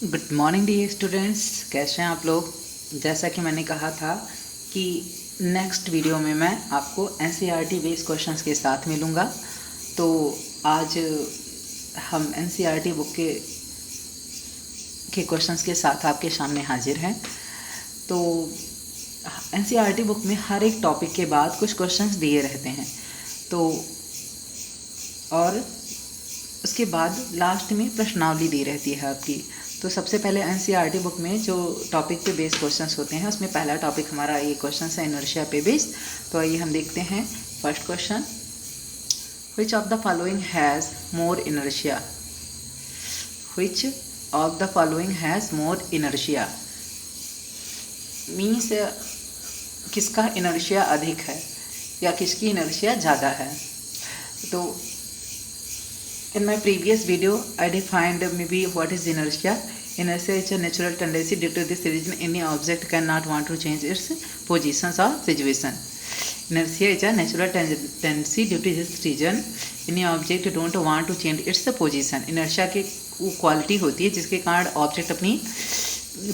Good morning dear students, कैसे हैं आप लोग। जैसा कि मैंने कहा था कि नेक्स्ट वीडियो में मैं आपको एनसीईआरटी बेस्ड क्वेश्चंस के साथ मिलूँगा। तो आज हम एनसीईआरटी बुक के क्वेश्चंस के साथ आपके सामने हाजिर हैं। तो एनसीईआरटी बुक में हर एक टॉपिक के बाद कुछ क्वेश्चंस दिए रहते हैं, तो और उसके बाद लास्ट में प्रश्नावली दी रहती है आपकी। तो सबसे पहले एनसीईआरटी बुक में जो टॉपिक पे बेस्ड क्वेश्चंस होते हैं, उसमें पहला टॉपिक हमारा ये क्वेश्चन है इनर्शिया पे बेस्ड। तो आइए हम देखते हैं first question, which of the following has more inertia. Which of the following has more inertia means किसका इनर्शिया अधिक है या किसकी इनर्शिया ज़्यादा है। तो in my previous video I defined maybe what is inertia. Inertia is a natural tendency due to this reason any object cannot want to change its positions or situation. Inertia is a natural tendency due to this reason any object don't want to change its position. Inertia की वो quality होती है जिसके कारण object अपनी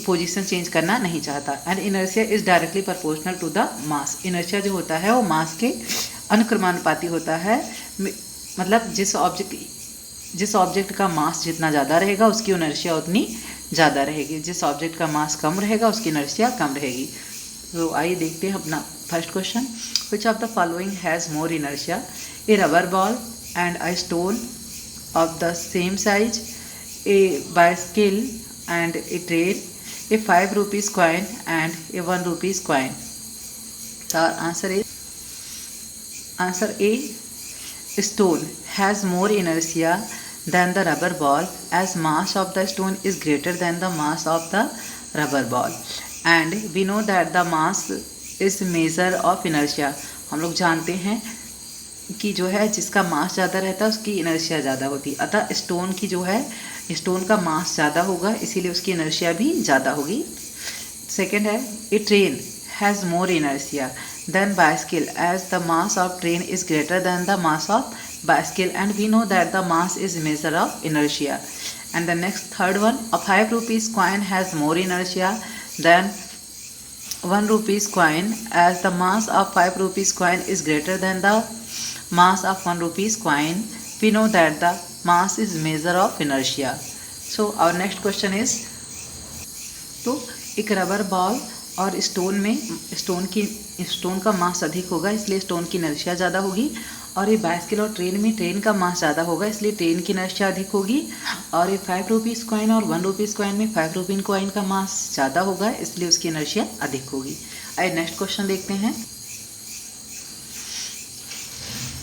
position change करना नहीं चाहता। And inertia is directly proportional to the mass. Inertia जो होता है वो मास के अनुक्रमानुपाती होता है। मतलब जिस ऑब्जेक्ट का मास जितना ज़्यादा रहेगा उसकी इनर्शिया उतनी ज़्यादा रहेगी, जिस ऑब्जेक्ट का मास कम रहेगा उसकी इनर्शिया कम रहेगी। तो आइए देखते हैं अपना first question, which of the following has more inertia, A rubber ball and a stone of the same size, A bicycle and A train, A 5 rupees coin and a 1 rupees coin। The answer A, stone has more inertia than the rubber ball as mass of the stone is greater than the mass of the rubber ball and we know that the mass is measure of inertia। हम लोग जानते हैं कि जो है जिसका मास ज़्यादा रहता है उसकी इनर्शिया ज़्यादा होती है, अतः स्टोन की जो है स्टोन का मास ज़्यादा होगा इसीलिए उसकी इनर्शिया भी ज़्यादा होगी। सेकेंड है, a train has more inertia than bicycle as the mass of train is greater than the mass of bicycle and we know that the mass is measure of inertia। And the next third one, a 5 rupees coin has more inertia than 1 rupees coin as the mass of 5 rupees coin is greater than the mass of 1 rupees coin। We know that the mass is measure of inertia। So our next question is, तो एक rubber ball और stone का मास अधिक होगा इसलिए stone की inertia ज़्यादा होगी, और ये बाइसिकल और ट्रेन में ट्रेन का मास ज़्यादा होगा इसलिए ट्रेन की इनर्शिया अधिक होगी, और ये 5 rupees कॉइन और 1 rupees कॉइन में 5 rupees कॉइन का मास ज़्यादा होगा इसलिए उसकी इनर्शिया अधिक होगी। आइए नेक्स्ट क्वेश्चन देखते हैं।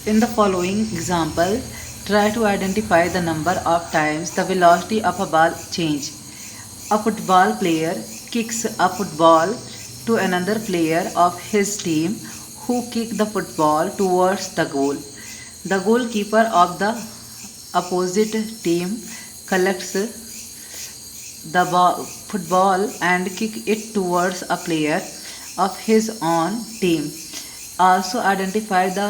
In the following example try to identify the number of times the velocity of a ball change. A football player kicks a football to another player of his team who kick the football towards the goal. The goalkeeper of the opposite team collects the football and kick it towards a player of his own team. Also identify the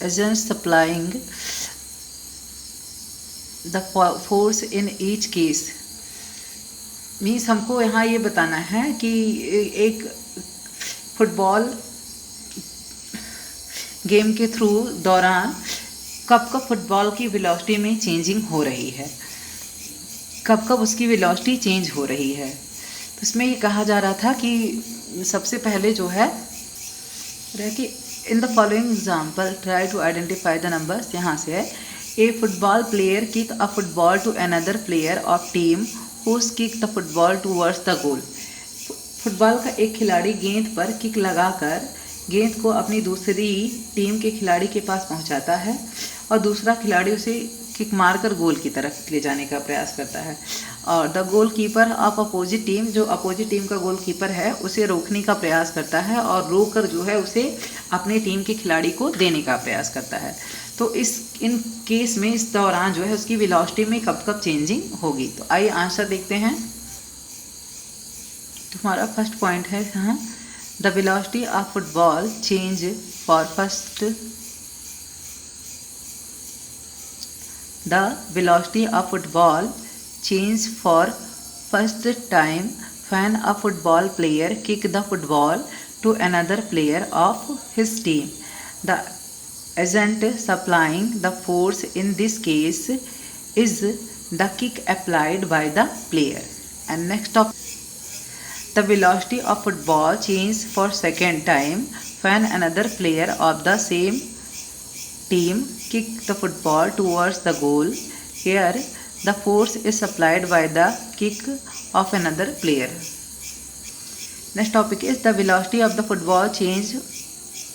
agents supplying the force in each case. Means हमको यहाँ ये बताना है कि एक football game के through दौरान कब कब फुटबॉल की वेलोसिटी में चेंजिंग हो रही है, कब कब उसकी वेलोसिटी चेंज हो रही है। तो इसमें ये कहा जा रहा था कि सबसे पहले जो है कि in the following example try to identify the numbers. यहाँ से है, A football player kick a football to another player of team who's kick the football towards the goal। Football का एक खिलाड़ी गेंद पर किक लगाकर गेंद को अपनी दूसरी टीम के खिलाड़ी के पास पहुंचाता है और दूसरा खिलाड़ी उसे किक मारकर गोल की तरफ ले जाने का प्रयास करता है, और the goal keeper of opposite team, जो अपोजिट टीम का गोल कीपर है उसे रोकने का प्रयास करता है और रोक कर जो है उसे अपनी टीम के खिलाड़ी को देने का प्रयास करता है। तो इन केस में इस दौरान जो है उसकी वेलोसिटी में कब कब चेंजिंग होगी। तो आइए आंसर देखते हैं। तुम्हारा फर्स्ट पॉइंट है यहाँ, the velocity of football change for first The velocity of football changes for first time when a football player kick the football to another player of his team. The agent supplying the force in this case is the kick applied by the player. And next topic, the velocity of football changes for second time when another player of the same team kick the football towards the goal. Here the force is applied by the kick of another player. Next topic is the velocity of the football changes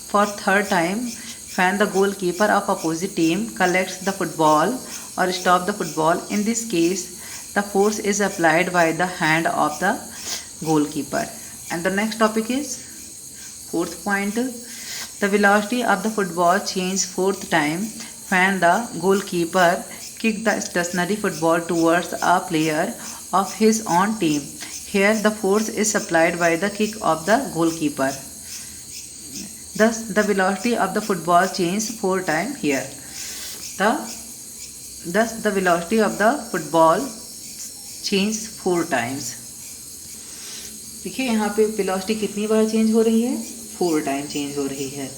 for third time when the goalkeeper of opposite team collects the football or stop the football. In this case, the force is applied by the hand of the goalkeeper. And the next topic is fourth point, the velocity of the football changes fourth time when the goalkeeper kick the stationary football towards a player of his own team. Here the force is applied by the kick of the goalkeeper. Thus the velocity of the football changes four times here. Thus the velocity of the football changes four times. देखिए यहाँ पे velocity कितनी बार change हो रही है, 4 time change हो रही है।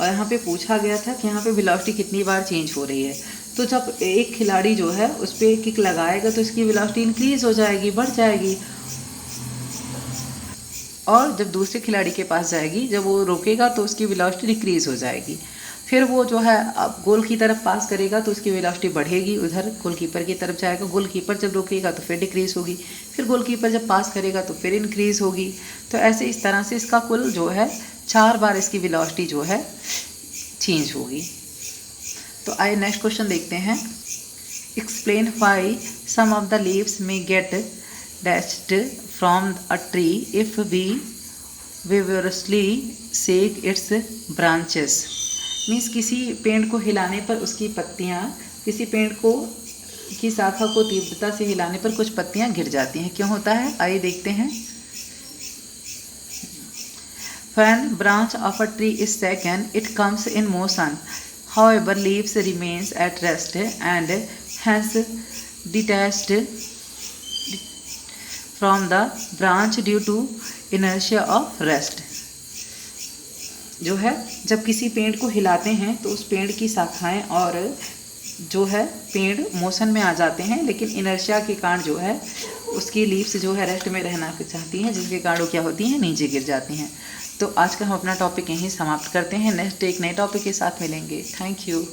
और यहाँ पे पूछा गया था कि यहाँ पे वेलोसिटी कितनी बार चेंज हो रही है। तो जब एक खिलाड़ी जो है उस पर किक लगाएगा तो इसकी वेलोसिटी इंक्रीज हो जाएगी, बढ़ जाएगी। और जब दूसरे खिलाड़ी के पास जाएगी, जब वो रोकेगा तो उसकी वेलोसिटी डिक्रीज हो जाएगी। फिर वो जो है अब गोल की तरफ पास करेगा तो उसकी वेलोसिटी बढ़ेगी, उधर गोलकीपर की तरफ जाएगा। गोलकीपर जब रोकेगा तो फिर डिक्रीज होगी, फिर गोलकीपर जब पास करेगा तो फिर इंक्रीज होगी। तो ऐसे इस तरह से इसका कुल जो है 4 बार इसकी वेलोसिटी जो है चेंज होगी। तो आइए नेक्स्ट क्वेश्चन देखते हैं। Explain why some of the leaves may get dashed from a tree if we vigorously shake its branches. Means किसी पेड़ को हिलाने पर उसकी पत्तियाँ, किसी पेड़ को की शाखा को तीव्रता से हिलाने पर कुछ पत्तियाँ गिर जाती हैं। क्यों होता है, आइए देखते हैं। When branch of a tree is shaken, it comes in motion. However, leaves remains at rest and hence detached from the branch due to inertia of rest. जो है जब किसी पेड़ को हिलाते हैं तो उस पेड़ की शाखाएं और जो है पेड़ मोशन में आ जाते हैं, लेकिन इनर्शिया के कारण जो है उसकी लीव्स जो है रेस्ट में रहना चाहती हैं, जिसके कारण क्या होती हैं, नीचे गिर जाती हैं। तो आज का हम अपना टॉपिक यहीं समाप्त करते हैं। नेक्स्ट एक नए टॉपिक के साथ मिलेंगे। Thank you.